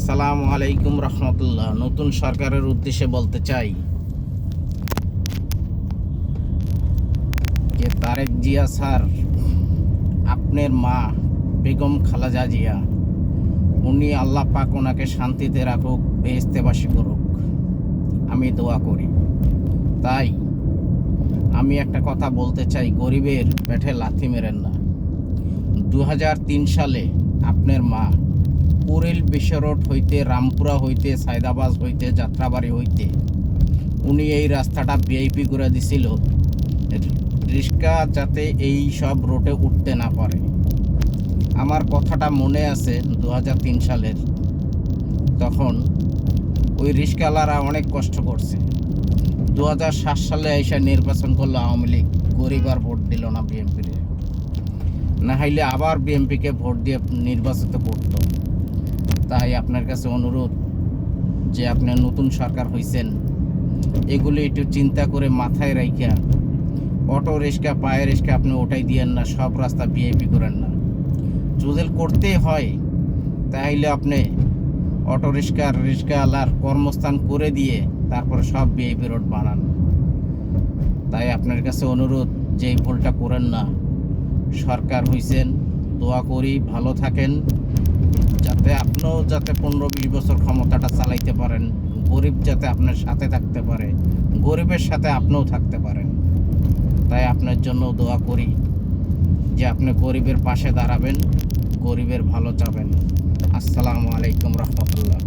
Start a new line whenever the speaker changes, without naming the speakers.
আসসালামু আলাইকুম রহমতুল্লাহ। নতুন সরকারের উদ্দেশ্যে বলতে চাই যে তারেক জিয়া স্যার, আপনার মা বেগম খালেদা জিয়া, উনি আল্লাহ পাক ওনাকে শান্তিতে রাখুক, বেহেশতেবাসী করুক, আমি দোয়া করি। তাই আমি একটা কথা বলতে চাই, গরিবের পেটে লাথি মেরেন না। 2003 সালে আপনার মা পুরিল বিশ্ব রোড হইতে, রামপুরা হইতে, সায়দাবাদ হইতে, যাত্রাবাড়ি হইতে উনি এই রাস্তাটা ভিআইপি করে দিছিল, রিক্সা যাতে এই সব রোডে উঠতে না পারে। আমার কথাটা মনে আছে 2003 সালের। তখন ওই রিক্সাওয়ালারা অনেক কষ্ট করছে। 2007 সালে এসে নির্বাচন করলো আওয়ামী লীগ, গরিব আর ভোট দিল না বিএনপির, না হইলে আবার বিএনপিকে ভোট দিয়ে নির্বাচিত করত। তাই আপনার কাছে অনুরোধ যে আপনি নতুন সরকার হয়েছেন, এগুলি একটু চিন্তা করে মাথায় রাখিয়া অটো রিক্সা, পায়ে রিক্সা আপনি ওটাই দিয়েন না, সব রাস্তা ভিআইপি করেন না। যদি করতেই হয় তাহলে আপনি অটো রিক্সাওয়ালার কর্মস্থান করে দিয়ে তারপরে সব ভিআইপি রোড বানান। তাই আপনার কাছে অনুরোধ যে এই ভুলটা করেন না। সরকার হইছেন, দোয়া করি ভালো থাকেন, যাতে আপনিও যাতে 15-20 বছর ক্ষমতাটা চালাইতে পারেন, গরিব যাতে আপনার সাথে থাকতে পারে, গরিবের সাথে আপনিও থাকতে পারেন। তাই আপনার জন্য দোয়া করি যে আপনি গরিবের পাশে দাঁড়াবেন, গরিবের ভালো চাবেন। আসসালামু আলাইকুম রহমতুল্লাহ।